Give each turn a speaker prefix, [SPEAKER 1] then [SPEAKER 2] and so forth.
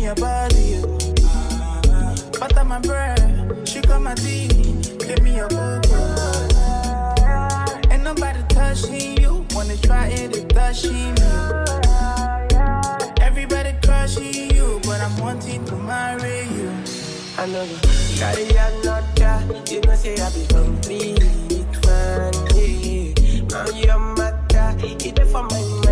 [SPEAKER 1] your body. Butter my bread, she got my teeth. Give me your boo. Ain't nobody touching you. Wanna try it, it touching me. Everybody crushing you, but I'm wanting to marry you.
[SPEAKER 2] I know you carry another. You know say I be complete man. Yeah. Now you're matter. It for my